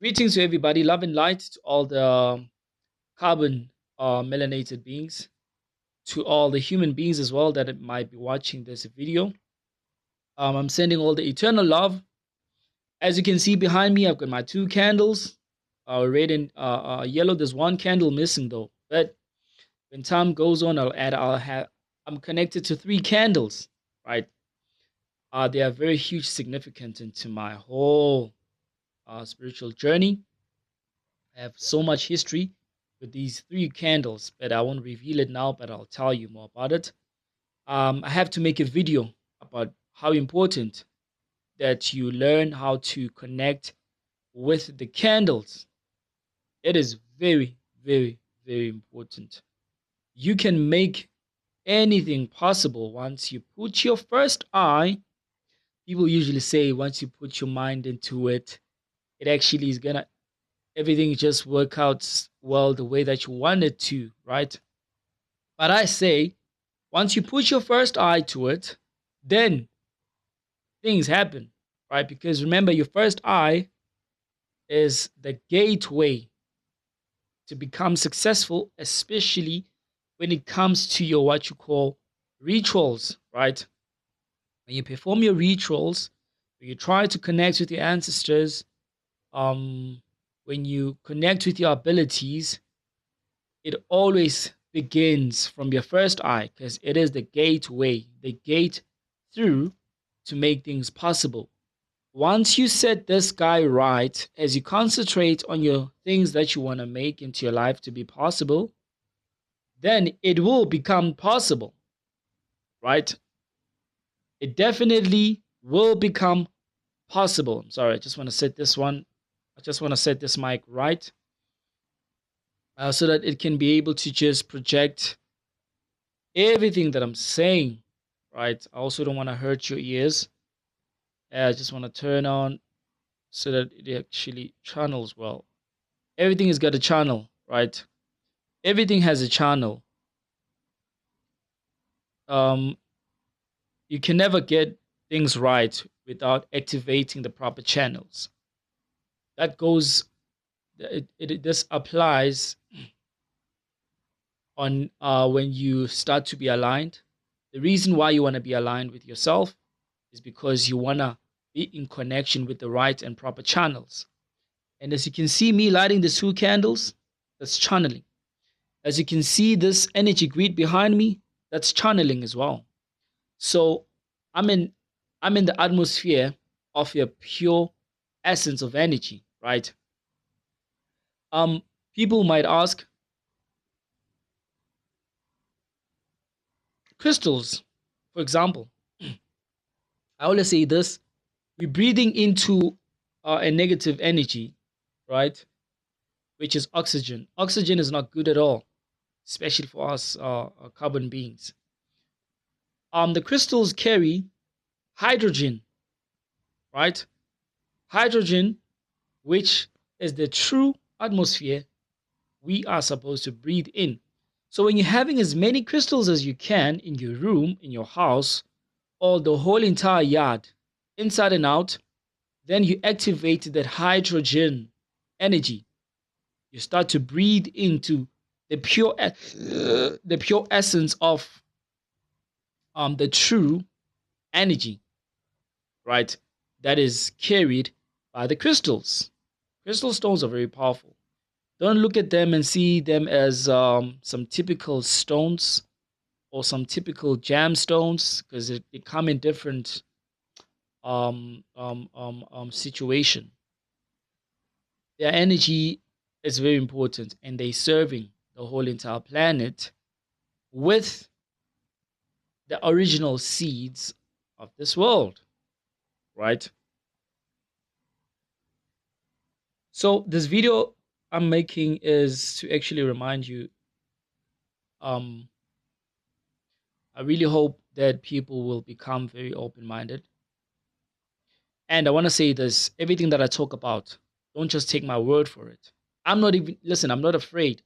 Greetings to everybody. Love and light to all the carbon melanated beings, to all the human beings as well that might be watching this video. I'm sending all the eternal love. As you can see behind me, I've got my two candles, red and yellow. There's one candle missing though, but when time goes on, I'll have. I'm connected to three candles, right? They are very huge significant into my whole spiritual journey. I have so much history with these three candles, but I won't reveal it now, but I'll tell you more about it. I have to make a video about how important that you learn how to connect with the candles. It is very, very, very important. You can make anything possible once you put your first eye. People usually say once you put your mind into it, it actually is gonna everything just work out well the way that you want it to, right? But I say, once you put your first eye to it, then things happen, right? Because remember, your first eye is the gateway to become successful, especially when it comes to your what you call rituals, right? When you perform your rituals, when you try to connect with your ancestors, um, when you connect with your abilities, it always begins from your first eye because it is the gateway, the gate through to make things possible. Once you set this guy right, as you concentrate on your things that you want to make into your life to be possible, then it will become possible, right? It definitely will become possible. I'm sorry, I just want to set this one, I just want to set this mic right so that it can be able to just project everything that I'm saying, right? I also don't want to hurt your ears. I just want to turn on so that it actually channels well. Everything has got a channel, right? Everything has a channel. Um, you can never get things right without activating the proper channels. That goes. This applies on when you start to be aligned. The reason why you want to be aligned with yourself is because you want to be in connection with the right and proper channels. And as you can see me lighting the two candles, that's channeling. As you can see this energy grid behind me, that's channeling as well. So I'm in I'm in the atmosphere of your pure essence of energy, right? Um, People might ask, crystals, for example. I always say this: we're breathing into a negative energy, right? Which is oxygen. Oxygen is not good at all, especially for us carbon beings. The crystals carry hydrogen, right? Hydrogen, which is the true atmosphere we are supposed to breathe in. So when you're having as many crystals as you can in your room, in your house, or the whole entire yard, inside and out, then you activate that hydrogen energy. You start to breathe into the pure essence of the true energy, right? That is carried by the crystals. Crystal stones are very powerful. Don't look at them and see them as some typical stones or some typical stones because they come in different situation. Their energy is very important and they serving the whole entire planet with the original seeds of this world, right? So this video I'm making is to actually remind you. um I really hope that people will become very open-minded. And I want to say this: everything that I talk about, don't just take my word for it. I'm not afraid.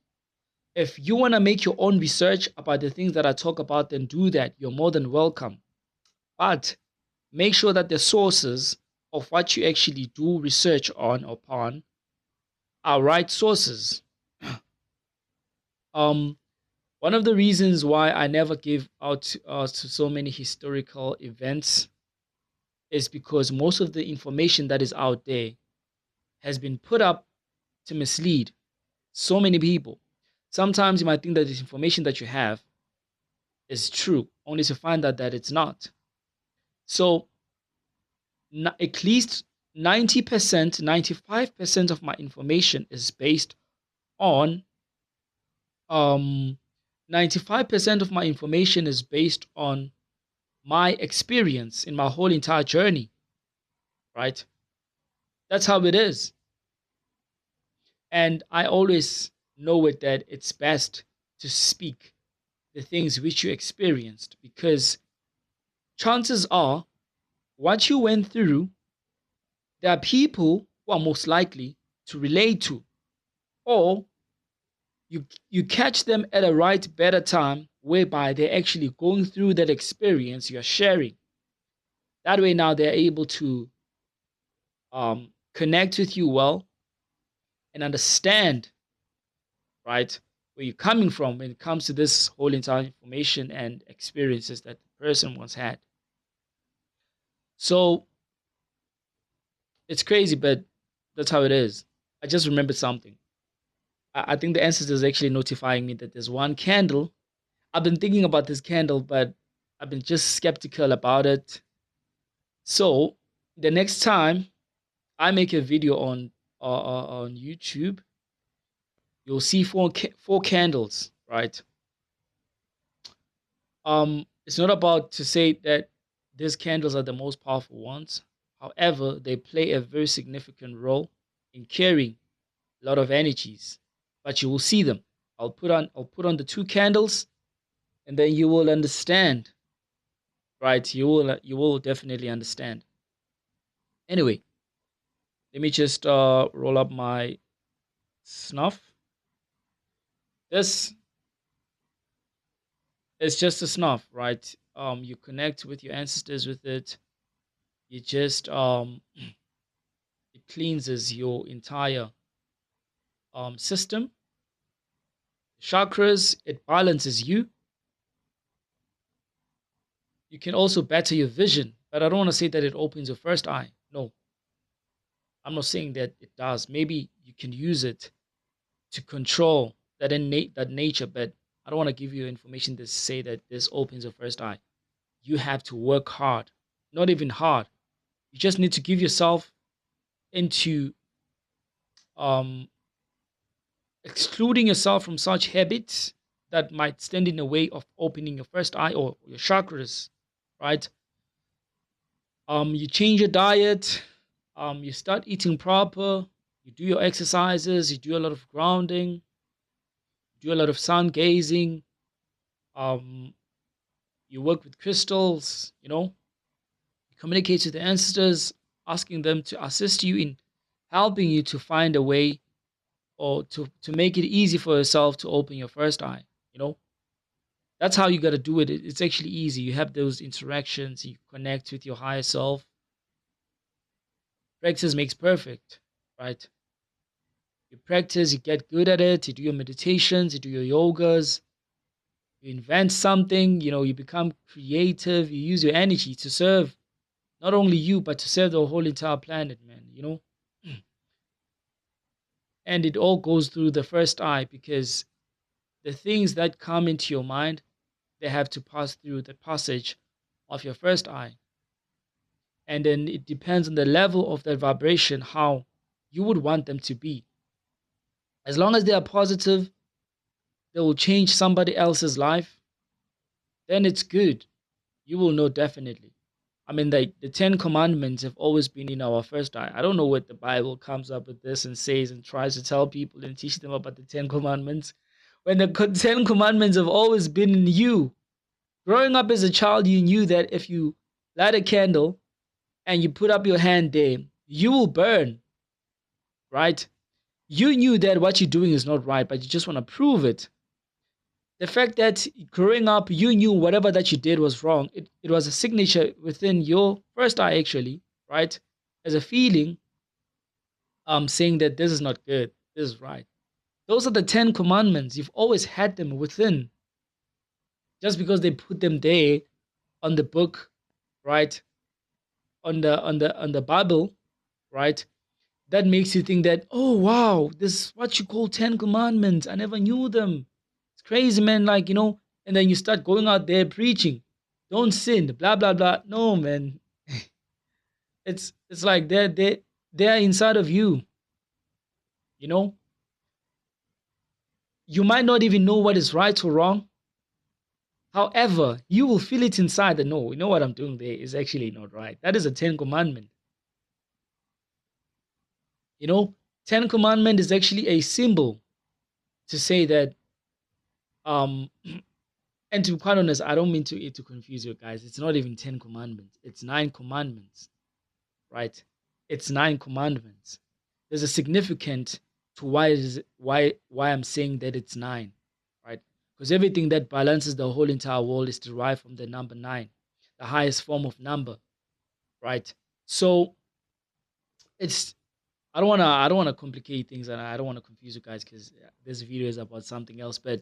If you want to make your own research about the things that I talk about, then do that. You're more than welcome. But make sure that the sources of what you actually do research on upon our right sources. Um, One of the reasons why I never give out to so many historical events is because most of the information that is out there has been put up to mislead so many people. Sometimes you might think that this information that you have is true, only to find out that it's not. So, at least 90%, 95% of my information is based on, um, 95% of my information is based on my experience in my whole entire journey, right? That's how it is. And I always know it that it's best to speak the things which you experienced because chances are what you went through, there are people who are most likely to relate to, or you catch them at a right better time whereby they're actually going through that experience you're sharing. That way now they're able to connect with you well and understand, right, where you're coming from when it comes to this whole entire information and experiences that the person once had. So it's crazy, but that's how it is. I just remembered something. I think the ancestor is actually notifying me that there's one candle. I've been thinking about this candle, but I've been just skeptical about it. So the next time I make a video on YouTube, you'll see four candles, right? It's not about to say that these candles are the most powerful ones. However, they play a very significant role in carrying a lot of energies. But you will see them. I'll put on the two candles, and then you will understand, right? You will definitely understand. Anyway, let me just roll up my snuff. This is just a snuff, right? You connect with your ancestors with it. You just it cleanses your entire system, chakras. It balances you. You can also better your vision, but I don't want to say that it opens your first eye. No, I'm not saying that it does. Maybe you can use it to control that nature, but I don't want to give you information to say that this opens your first eye. You have to work hard, not even hard. You just need to give yourself into um, excluding yourself from such habits that might stand in the way of opening your first eye or your chakras, right? You change your diet, you start eating proper, you do your exercises, you do a lot of grounding, do a lot of sun gazing, um, you work with crystals, you communicate with the ancestors, asking them to assist you in helping you to find a way or to make it easy for yourself to open your first eye, you know? That's how you got to do it. It's actually easy. You have those interactions, you connect with your higher self. Practice makes perfect, right? You practice, you get good at it, you do your meditations, you do your yogas, you invent something, you become creative, you use your energy to serve not only you, but to serve the whole entire planet, man. And it all goes through the first eye because the things that come into your mind, they have to pass through the passage of your first eye. And then it depends on the level of that vibration, how you would want them to be. As long as they are positive, they will change somebody else's life, then it's good. You will know definitely. I mean, the Ten Commandments have always been in our first eye. I don't know what the Bible comes up with this and says and tries to tell people and teach them about the Ten Commandments. When the Ten Commandments have always been in you. Growing up as a child, you knew that if you light a candle and you put up your hand there, you will burn, right? You knew that what you're doing is not right, but you just want to prove it. The fact that growing up, you knew whatever that you did was wrong. It was a signature within your first eye, actually, right? As a feeling, saying that this is not good. This is right. Those are the 10 commandments. You've always had them within. Just because they put them there on the book, right? On the Bible, right? That makes you think that, oh wow, this is what you call 10 commandments. I never knew them. It's crazy, man. Like, and then you start going out there preaching. Don't sin, blah blah blah. No, man. It's like they're inside of you, you know? You might not even know what is right or wrong. However, you will feel it inside that no, you know what I'm doing there is actually not right. That is a 10 commandment. You know, 10 commandment is actually a symbol to say that um and to be quite honest, I don't mean to confuse you guys. It's not even 10 commandments. It's 9 commandments, right? It's 9 commandments. There's a significant to why I'm saying that it's 9, right? Because everything that balances the whole entire world is derived from the number 9, the highest form of number, right? So it's I don't wanna complicate things, and I don't wanna confuse you guys because this video is about something else. But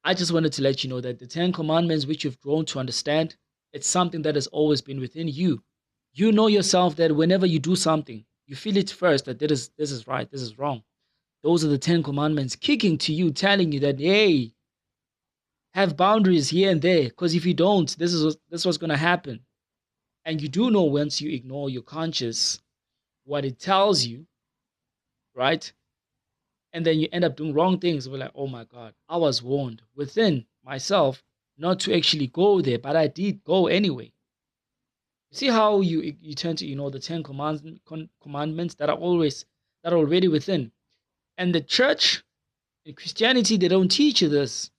I just wanted to let you know that the 10 commandments, which you've grown to understand, it's something that has always been within you. You know yourself that whenever you do something, you feel it first that this is right, this is wrong. Those are the 10 commandments kicking to you, telling you that, hey, have boundaries here and there. Because if you don't, this is what's gonna happen. And you do know once you ignore your conscience, what it tells you, right? And then you end up doing wrong things. We're like, oh my God, I was warned within myself not to actually go there, but I did go anyway. You see how you tend to the 10 commandments that are already within. And the church in Christianity, they don't teach you this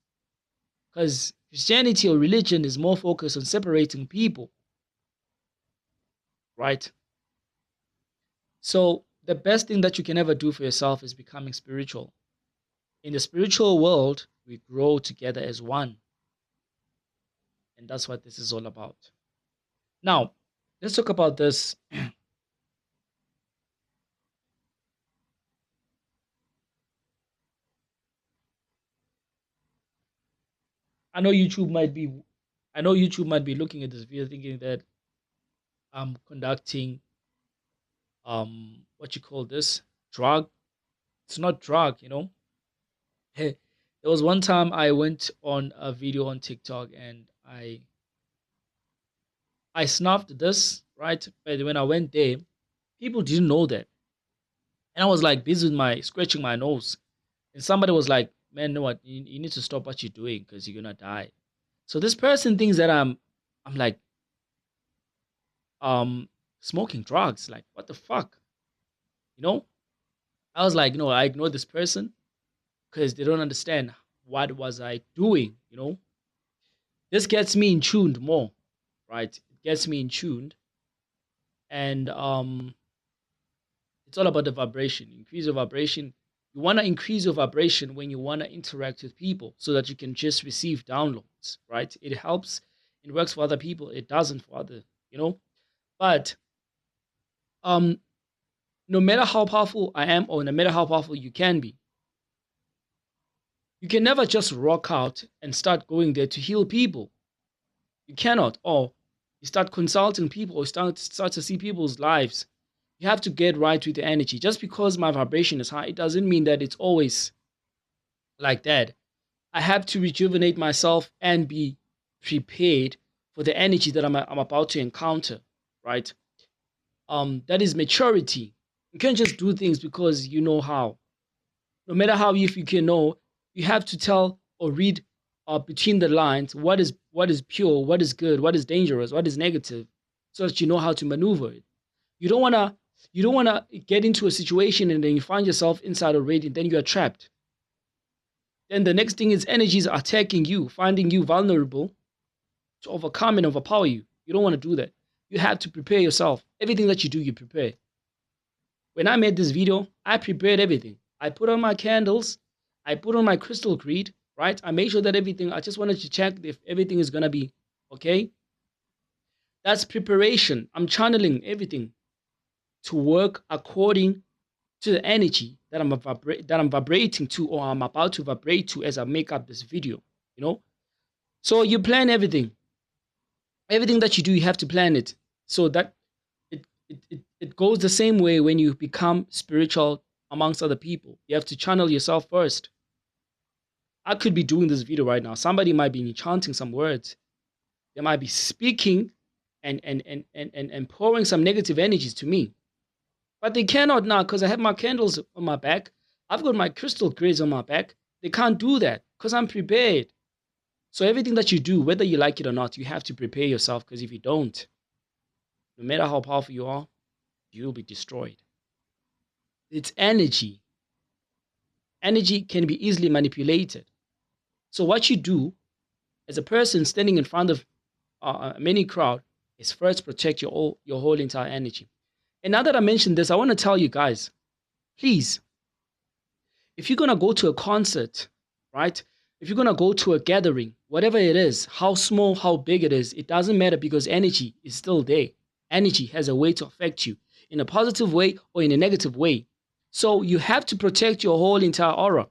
because Christianity or religion is more focused on separating people, right? So the best thing that you can ever do for yourself is becoming spiritual. In the spiritual world, we grow together as one. And that's what this is all about. Now, let's talk about this. I know YouTube might be I know YouTube might be looking at this video thinking that I'm conducting what you call this drug. It's not drug. Hey, there was one time I went on a video on TikTok and I snuffed this, right? But when I went there, people didn't know that. And I was like busy with my scratching my nose. And somebody was like, man, you know what? You need to stop what you're doing because you're gonna die. So this person thinks that I'm like um smoking drugs. Like, what the fuck? You know? I was like, I ignored this person because they don't understand what was I doing. This gets me in tuned more, right? It gets me in tuned. And it's all about the vibration. Increase your vibration. You want to increase your vibration when you want to interact with people so that you can just receive downloads, right? It helps. It works for other people. It doesn't for other. But um, no matter how powerful I am or no matter how powerful you can be, you can never just rock out and start going there to heal people. You cannot. Or you start consulting people or start to see people's lives. You have to get right with the energy. Just because my vibration is high, it doesn't mean that it's always like that. I have to rejuvenate myself and be prepared for the energy that I'm about to encounter, right? That is maturity. You can't just do things because you know how. No matter how if you can know, you have to tell or read between the lines what is pure, what is good, what is dangerous, what is negative, so that you know how to maneuver it. You don't wanna you don't wanna get into a situation and then you find yourself inside already, and then you are trapped. Then the next thing is energies are attacking you, finding you vulnerable to overcome and overpower you. You don't want to do that. You have to prepare yourself. Everything that you do, you prepare. When I made this video, I prepared everything. I put on my candles. I put on my crystal creed, right? I made sure that everything, I just wanted to check if everything is going to be okay. That's preparation. I'm channeling everything to work according to the energy that I'm vibrating to, or I'm about to vibrate to as I make up this video, you know? So you plan everything. Everything that you do, you have to plan it so that it goes the same way when you become spiritual amongst other people. You have to channel yourself first. I could be doing this video right now. Somebody might be chanting some words. They might be speaking and pouring some negative energies to me. But they cannot now because I have my candles on my back. I've got my crystal grids on my back. They can't do that because I'm prepared. So everything that you do, whether you like it or not, you have to prepare yourself, because if you don't, no matter how powerful you are, you'll be destroyed. It's energy. Energy can be easily manipulated. So what you do as a person standing in front of many crowd is first protect your whole entire energy. And now that I mentioned this, I want to tell you guys, please, if you're going to go to a concert, right? If you're going to go to a gathering, whatever it is, how small, how big it is, it doesn't matter, because energy is still there. Energy has a way to affect you in a positive way or in a negative way. So you have to protect your whole entire aura.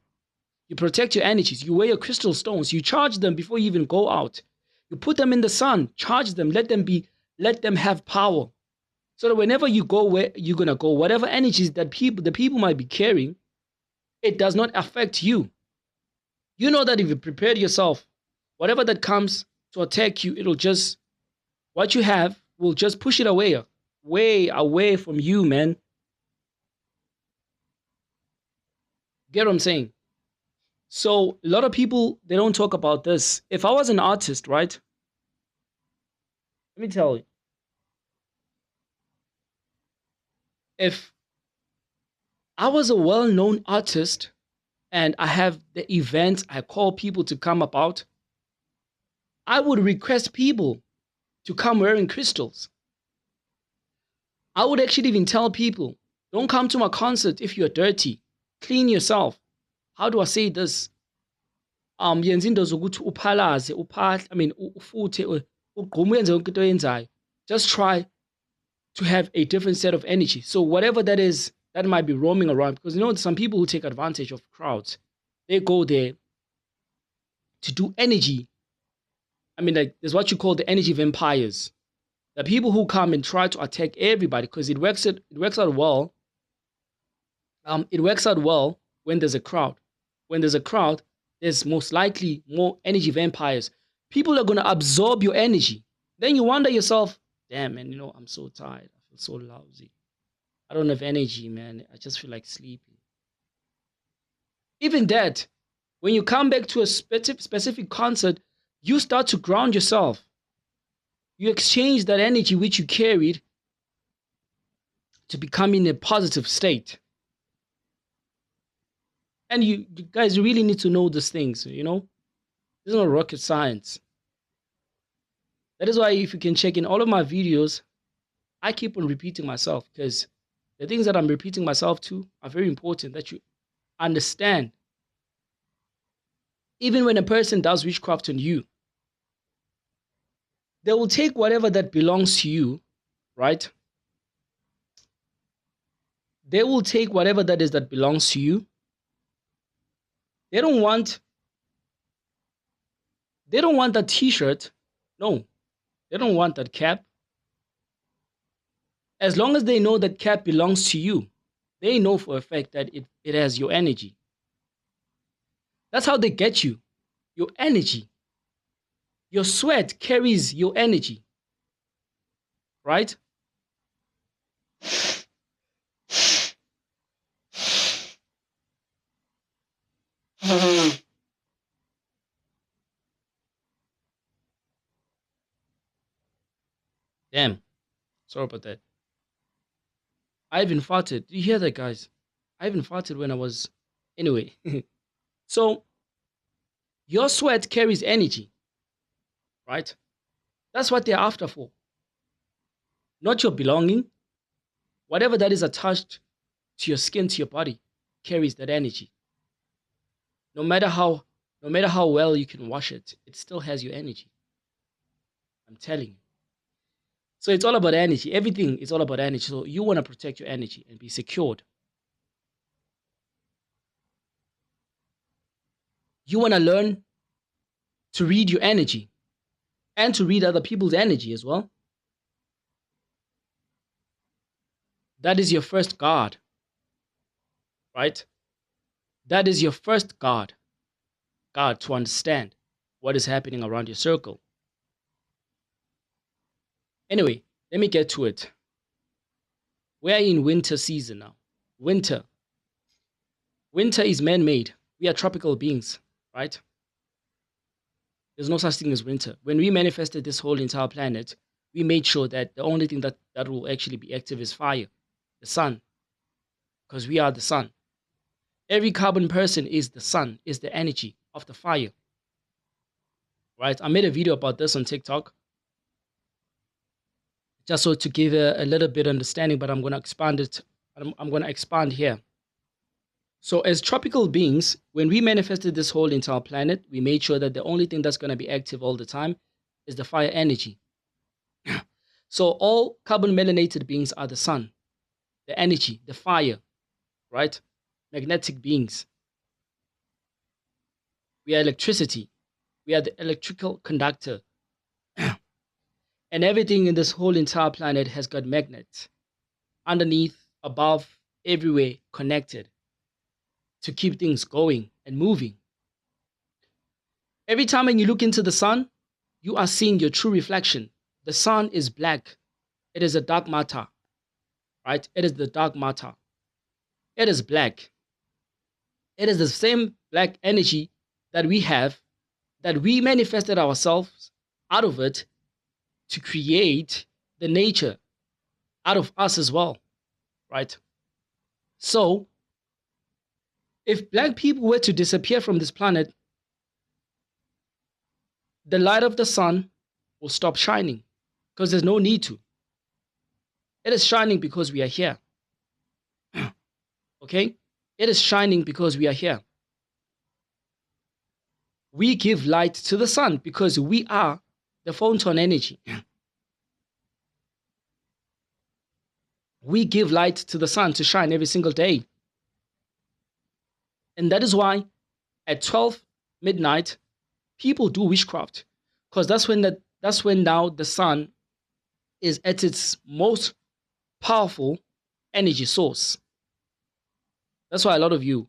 You protect your energies. You wear your crystal stones. You charge them before you even go out. You put them in the sun, charge them, let them have power. So that whenever you go where you're going to go, whatever energies that the people might be carrying, it does not affect you. You know that if you prepare yourself, whatever that comes to attack you, what you have will just push it away, way away from you, man. Get what I'm saying? So a lot of people, they don't talk about this. If I was an artist, right? Let me tell you. If I was a well-known artist and I have the events I call people to come about, I would request people to come wearing crystals. I would actually even tell people, don't come to my concert if you're dirty. Clean yourself. How do I say this? Yenza into zokuthi uphalaze, uphahle, ufuthe, ugqume yenze yonke into oyenzayo. Just try to have a different set of energy. So whatever that is, that might be roaming around, because some people who take advantage of crowds, they go there to do energy. There's what you call the energy vampires. The people who come and try to attack everybody, because it works out well. It works out well when there's a crowd. When there's a crowd, there's most likely more energy vampires. People are going to absorb your energy. Then you wonder yourself, damn, man, I'm so tired. I feel so lousy. I don't have energy, man. I just feel like sleeping. Even that, when you come back to a specific concert, you start to ground yourself. You exchange that energy which you carried to become in a positive state. And you guys really need to know these things, This is not rocket science. That is why if you can check in all of my videos, I keep on repeating myself, because the things that I'm repeating myself to are very important that you understand. Even when a person does witchcraft on you, they will take whatever that belongs to you, right? They will take whatever that belongs to you. They don't want that t-shirt. No, they don't want that cap. As long as they know that cap belongs to you, they know for a fact that it has your energy. That's how they get you. Your energy. Your sweat carries your energy. Right? Damn. Sorry about that. I even farted. Do you hear that, guys? I even farted when I was... Anyway. So, your sweat carries energy. Right? That's what they're after for. Not your belonging. Whatever that is attached to your skin, to your body, carries that energy. No matter how well you can wash it, it still has your energy. I'm telling you. So it's all about energy. Everything is all about energy. So you want to protect your energy and be secured. You want to learn to read your energy and to read other people's energy as well. That is your first guard, right? That is your first guard to understand what is happening around your circle. Anyway, let me get to it. We're in winter season now. Winter. Winter is man-made. We are tropical beings, right? There's no such thing as winter. When we manifested this whole entire planet, we made sure that the only thing that will actually be active is fire, the sun, because we are the sun. Every carbon person is the sun, is the energy of the fire, right? I made a video about this on TikTok, just so to give a little bit understanding, but I'm going to expand it. I'm going to expand here. So as tropical beings, when we manifested this whole entire planet, we made sure that the only thing that's going to be active all the time is the fire energy. So all carbon melanated beings are the sun, the energy, the fire, right? Magnetic beings. We are electricity. We are the electrical conductor. And everything in this whole entire planet has got magnets underneath, above, everywhere connected to keep things going and moving. Every time when you look into the sun, you are seeing your true reflection. The sun is black. It is a dark matter, right? It is the dark matter. It is black. It is the same black energy that we have, that we manifested ourselves out of it to create the nature out of us as well, right? So, if black people were to disappear from this planet, the light of the sun will stop shining because there's no need to. It is shining because we are here. Okay? It is shining because we are here. We give light to the sun because we are the photon energy. We give light to the sun to shine every single day. And that is why at 12 midnight, people do witchcraft, because that's when now the sun is at its most powerful energy source. That's why a lot of you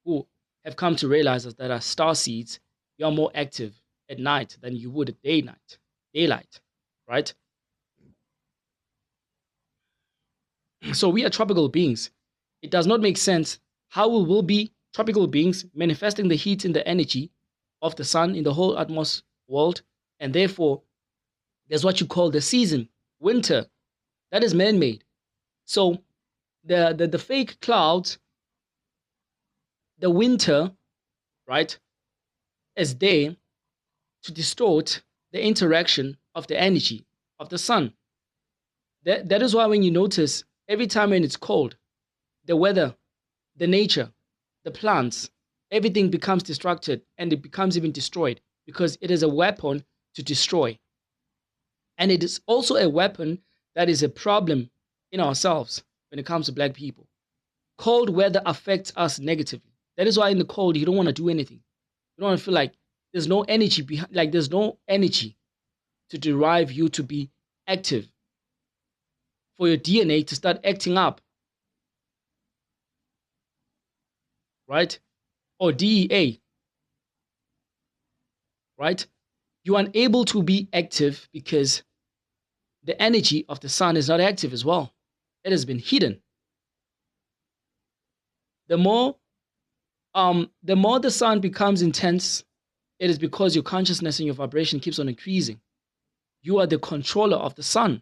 who have come to realize that are star seeds, you're more active at night than you would at daylight, right? So we are tropical beings. It does not make sense how we will be tropical beings manifesting the heat and the energy of the sun in the whole atmosphere world, and therefore there's what you call the season, winter. That is man-made. So the fake clouds, the winter, right, is there to distort the interaction of the energy of the sun. That is why when you notice every time when it's cold, the weather, the nature, the plants, everything becomes destructed and it becomes even destroyed because it is a weapon to destroy. And it is also a weapon that is a problem in ourselves when it comes to black people. Cold weather affects us negatively. That is why in the cold, you don't want to do anything. You don't want to feel like there's no energy behind, like there's no energy to derive you to be active, for your DNA to start acting up, right? Or DEA, right? You are unable to be active because the energy of the sun is not active as well. It has been hidden. The more the sun becomes intense, it is because your consciousness and your vibration keeps on increasing. You are the controller of the sun.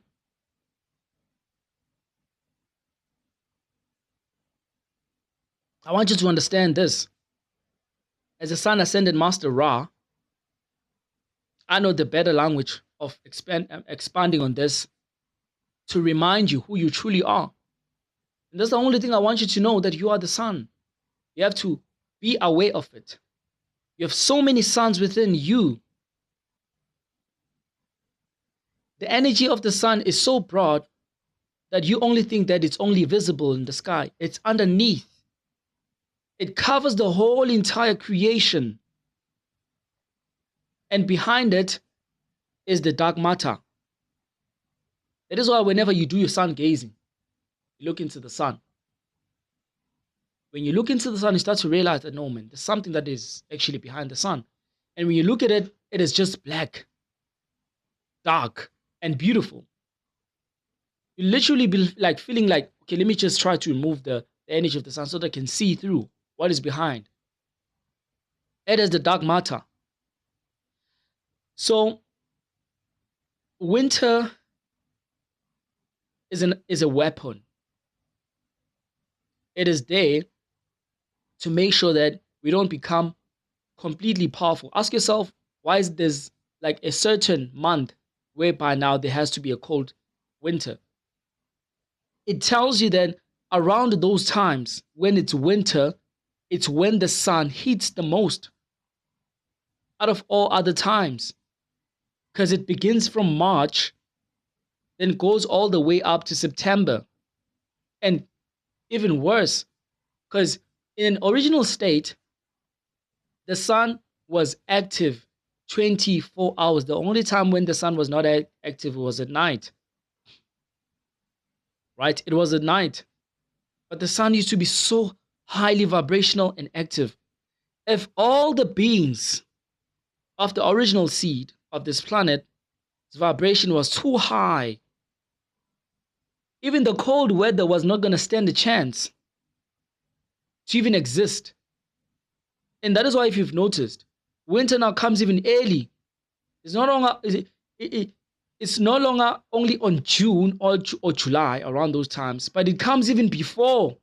I want you to understand this. As the sun ascended master Ra, I know the better language of expanding on this to remind you who you truly are. And that's the only thing I want you to know, that you are the sun. You have to be aware of it. You have so many suns within you. The energy of the sun is so broad that you only think that it's only visible in the sky. It's underneath. It covers the whole entire creation. And behind it is the dark matter. That is why whenever you do your sun gazing, you look into the sun. When you look into the sun, you start to realize that no, man, there's something that is actually behind the sun. And when you look at it, it is just black, dark, and beautiful. You literally be like feeling like, okay, let me just try to remove the energy of the sun so that I can see through what is behind. It is the dark matter. So winter is a weapon. It is there to make sure that we don't become completely powerful. Ask yourself, why is this like a certain month whereby now there has to be a cold winter? It tells you that around those times when it's winter, it's when the sun heats the most out of all other times, because it begins from March, then goes all the way up to September. And even worse, because in original state, the sun was active 24 hours. The only time when the sun was not active was at night. Right? It was at night. But the sun used to be so highly vibrational and active. If all the beings of the original seed of this planet, its vibration was too high, even the cold weather was not going to stand a chance to even exist. And that is why, if you've noticed, winter now comes even early. It's no longer it's no longer only on June or July, around those times, but it comes even before.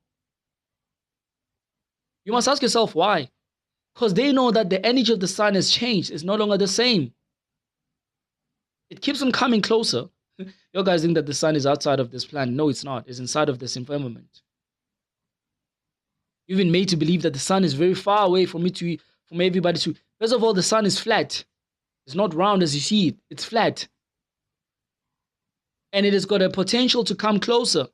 You must ask yourself why. Because they know that the energy of the sun has changed. It's no longer the same. It keeps on coming closer. You guys think that the sun is outside of this planet. No, it's not. It's inside of this firmament. You've been made to believe that the sun is very far away from everybody to. First of all, the sun is flat. It's not round as you see it. It's flat. And it has got a potential to come closer.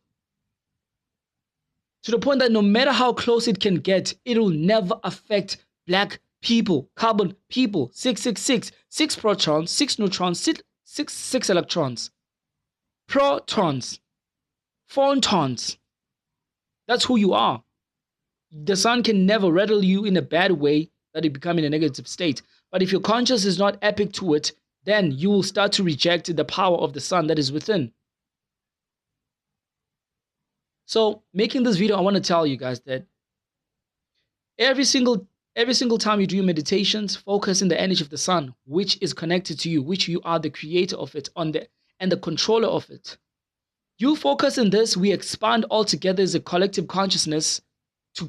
To the point that no matter how close it can get, it will never affect black people, carbon people. 666, 6 protons, 6 neutrons, 6 electrons. Protons, photons. That's who you are. The sun can never rattle you in a bad way that you become in a negative state. But if your conscience is not epic to it, then you will start to reject the power of the sun that is within. So making this video, I want to tell you guys that every single time you do your meditations, focus in the energy of the sun, which is connected to you, which you are the creator of it and the controller of it. You focus in this, we expand all together as a collective consciousness to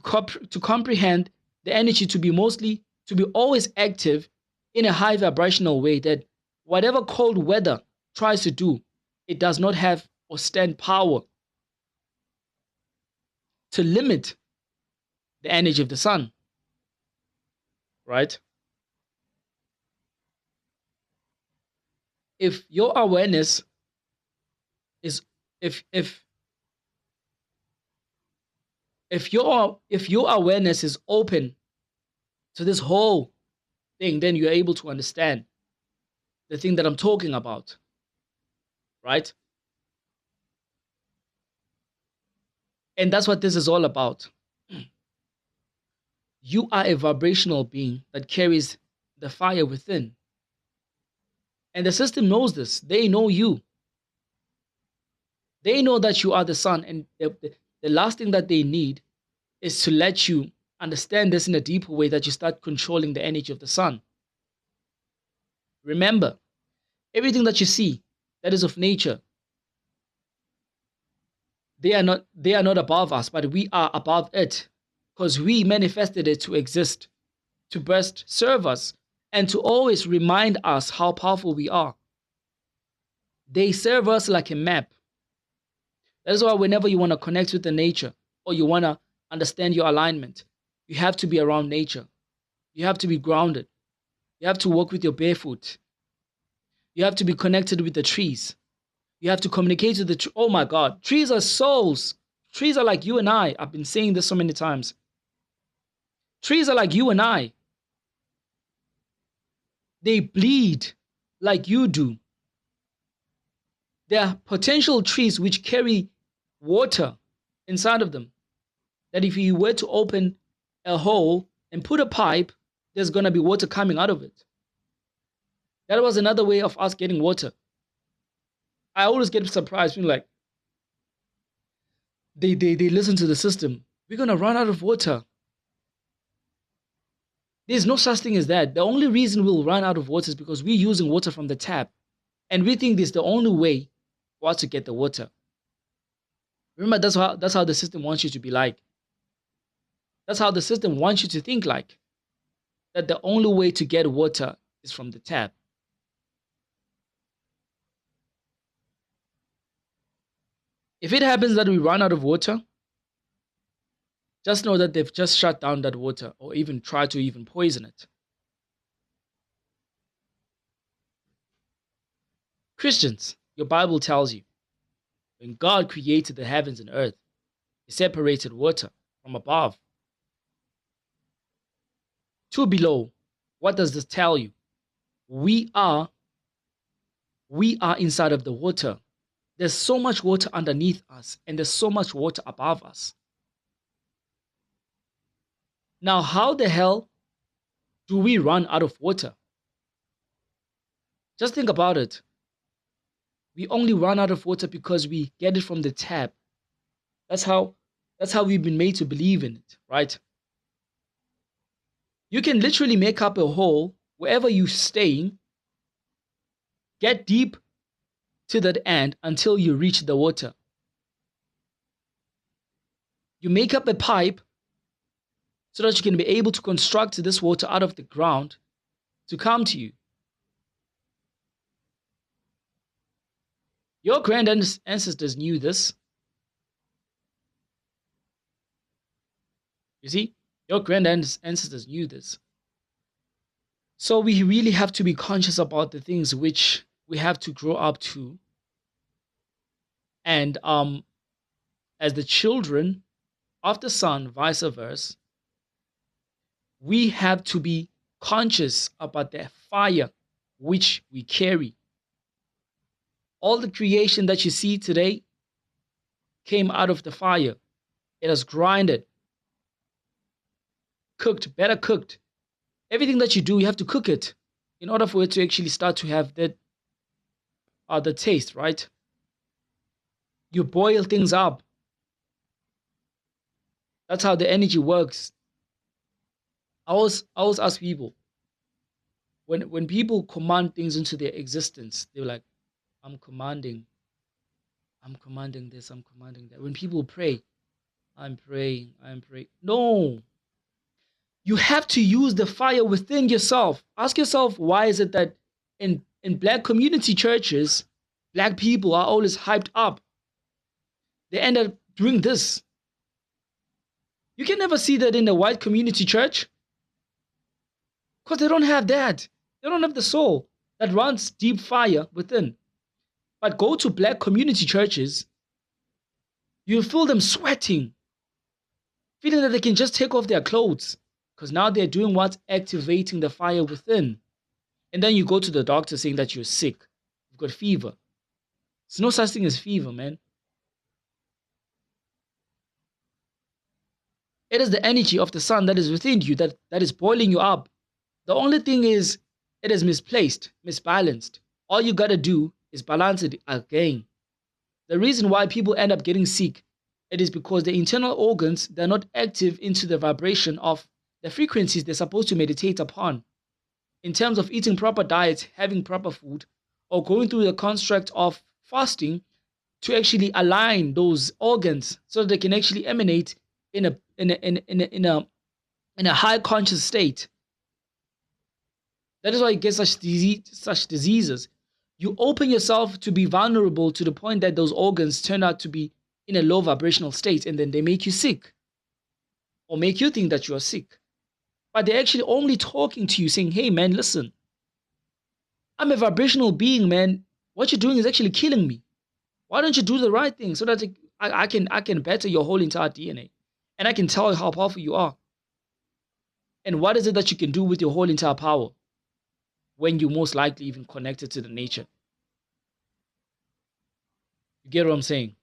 comprehend the energy to be always active in a high vibrational way, that whatever cold weather tries to do, it does not have or stand power to limit the energy of the sun. Right? If your awareness is if your awareness is open to this whole thing, then you're able to understand the thing that I'm talking about. Right? And that's what this is all about. You are a vibrational being that carries the fire within. And the system knows this. They know you. They know that you are the sun. And the last thing that they need is to let you understand this in a deeper way, that you start controlling the energy of the sun. Remember, everything that you see that is of nature, they are not above us, but we are above it, because we manifested it to exist, to best serve us, and to always remind us how powerful we are. They serve us like a map. That is why whenever you want to connect with the nature, or you want to understand your alignment, you have to be around nature. You have to be grounded. You have to walk with your barefoot. You have to be connected with the trees. You have to communicate with the trees. Oh my God, trees are souls. Trees are like you and I. I've been saying this so many times. Trees are like you and I. They bleed like you do. There are potential trees which carry water inside of them, that if you were to open a hole and put a pipe, there's going to be water coming out of it. That was another way of us getting water. I always get surprised when like they listen to the system. We're going to run out of water. There's no such thing as that. The only reason we'll run out of water is because we're using water from the tap. And we think this is the only way for us to get the water. Remember, that's how the system wants you to be like. That's how the system wants you to think like. That the only way to get water is from the tap. If it happens that we run out of water, just know that they've just shut down that water or even tried to even poison it. Christians, your Bible tells you, when God created the heavens and earth, He separated water from above to below. What does this tell you? We are inside of the water. There's so much water underneath us, and there's so much water above us. Now, how the hell do we run out of water? Just think about it. We only run out of water because we get it from the tap. That's how we've been made to believe in it, right? You can literally make up a hole wherever you're staying, get deep to that end until you reach the water. You make up a pipe so that you can be able to construct this water out of the ground to come to you. Your grand ancestors knew this. You see, your grand ancestors knew this. So we really have to be conscious about the things which we have to grow up to. And as the children of the sun, vice versa, we have to be conscious about the fire which we carry. All the creation that you see today came out of the fire. It has grinded, cooked, better cooked. Everything that you do, you have to cook it in order for it to actually start to have that the taste, right? You boil things up. That's how the energy works. I always ask people, when people command things into their existence, they're like, I'm commanding this, I'm commanding that. When people pray, I'm praying. No. You have to use the fire within yourself. Ask yourself, why is it that in Black community churches, Black people are always hyped up? They end up doing this. You can never see that in the white community church because they don't have that. They don't have the soul that runs deep fire within. But go to Black community churches, you'll feel them sweating, feeling that they can just take off their clothes because now they're doing what's activating the fire within. And then you go to the doctor saying that you're sick. You've got fever. There's no such thing as fever, man. It is the energy of the sun that is within you that is boiling you up. The only thing is, it is misplaced, misbalanced. All you got to do is balance it again. The reason why people end up getting sick, it is because the internal organs, they're not active into the vibration of the frequencies they're supposed to meditate upon. In terms of eating proper diets, having proper food, or going through the construct of fasting to actually align those organs so that they can actually emanate in a high conscious state. That is why you get such diseases. You open yourself to be vulnerable to the point that those organs turn out to be in a low vibrational state, and then they make you sick or make you think that you are sick. But they're actually only talking to you saying, hey man, listen, I'm a vibrational being, man. What you're doing is actually killing me. Why don't you do the right thing so that I can better your whole entire DNA, and I can tell you how powerful you are. And what is it that you can do with your whole entire power? when you most likely even connected to the nature. You get what I'm saying?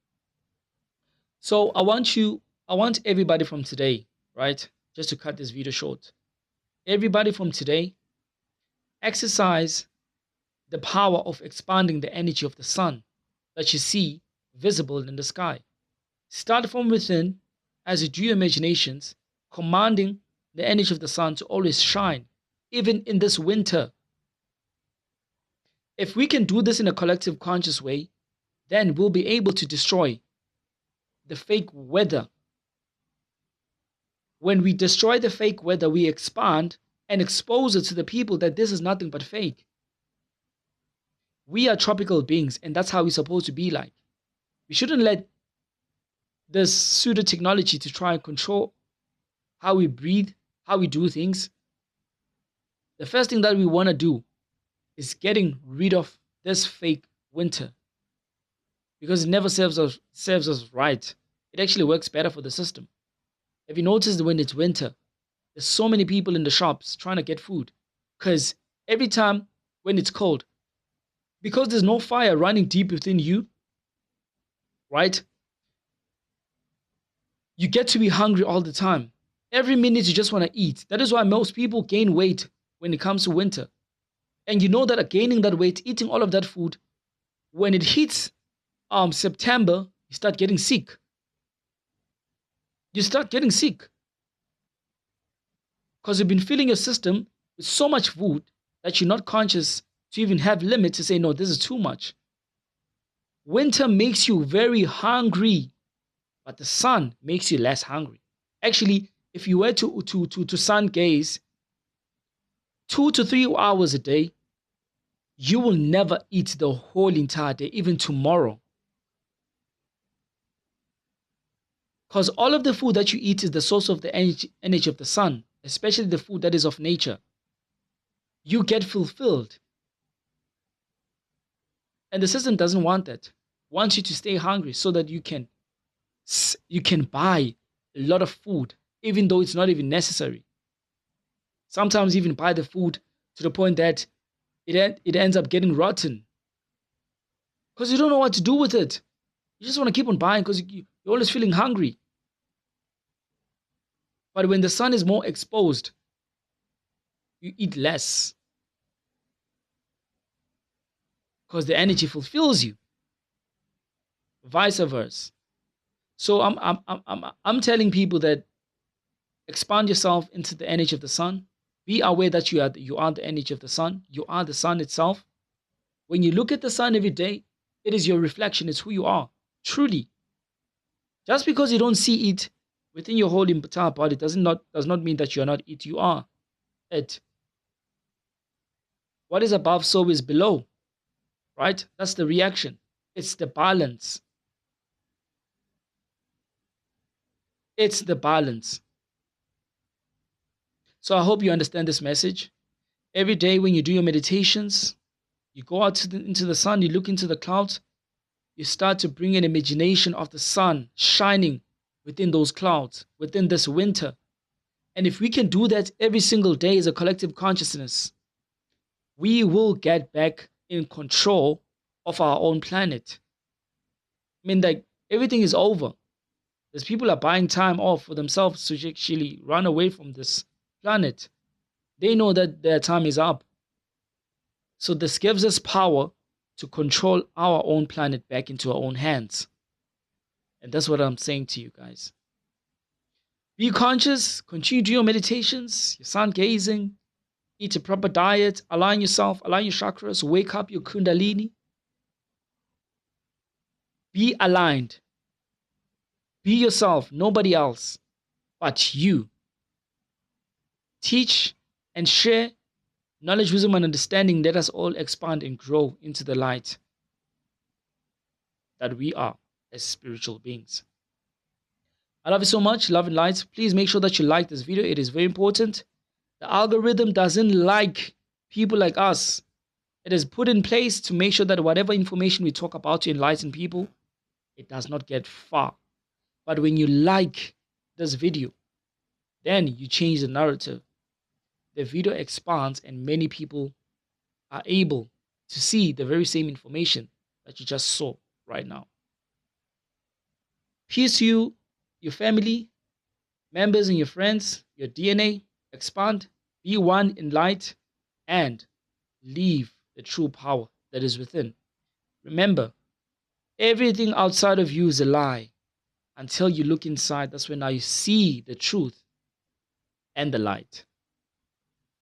So I want everybody from today, right? Just to cut this video short. Everybody from today, exercise the power of expanding the energy of the sun that you see visible in the sky. Start from within as you do your imaginations, commanding the energy of the sun to always shine, even in this winter. If we can do this in a collective conscious way, then we'll be able to destroy the fake weather. When we destroy the fake weather, we expand and expose it to the people that this is nothing but fake. We are tropical beings, and that's how we're supposed to be like. We shouldn't let this pseudo technology to try and control how we breathe, how we do things. The first thing that we want to do is getting rid of this fake winter, because it never serves us right. It actually works better for the system. Have you noticed when it's winter, there's so many people in the shops trying to get food? Because every time when it's cold, because there's no fire running deep within you, right? You get to be hungry all the time. Every minute you just want to eat. That is why most people gain weight when it comes to winter. And you know that gaining that weight, eating all of that food, when it hits September, you start getting sick. You start getting sick because you've been filling your system with so much food that you're not conscious to even have limit to say, no, this is too much. Winter makes you very hungry, but the sun makes you less hungry. Actually, if you were to sun gaze 2 to 3 hours a day, you will never eat the whole entire day, even tomorrow. Because all of the food that you eat is the source of the energy of the sun, especially the food that is of nature. You get fulfilled. And the system doesn't want that. It wants you to stay hungry so that you can buy a lot of food, even though it's not even necessary. Sometimes even buy the food to the point that it ends up getting rotten. Because you don't know what to do with it. You just want to keep on buying because you're always feeling hungry. But when the sun is more exposed, you eat less. Because the energy fulfills you. Vice versa. So I'm telling people that expand yourself into the energy of the sun. Be aware that you are the energy of the sun. You are the sun itself. When you look at the sun every day, it is your reflection. It's who you are, truly. Just because you don't see it within your whole entire body does not mean that you are not it. You are it. What is above, so is below. Right? That's the reaction. It's the balance. It's the balance. So I hope you understand this message. Every day when you do your meditations, you go out into the sun, you look into the clouds, you start to bring an imagination of the sun shining within those clouds, within this winter. And if we can do that every single day as a collective consciousness, we will get back in control of our own planet. I mean, like, everything is over. There's people are buying time off for themselves to actually run away from this planet. They know that their time is up. So this gives us power to control our own planet back into our own hands. And that's what I'm saying to you guys. Be conscious, continue to do your meditations, your sun gazing, eat a proper diet, align yourself, align your chakras, wake up your kundalini. Be aligned. Be yourself, nobody else but you. Teach and share knowledge, wisdom, and understanding. Let us all expand and grow into the light that we are as spiritual beings. I love you so much. Love and light. Please make sure that you like this video. It is very important. The algorithm doesn't like people like us. It is put in place to make sure that whatever information we talk about to enlighten people, it does not get far. But when you like this video, then you change the narrative. The video expands and many people are able to see the very same information that you just saw right now. Peace to you, your family, members and your friends, your DNA. Expand, be one in light, and leave the true power that is within. Remember, everything outside of you is a lie until you look inside. That's when now you see the truth and the light.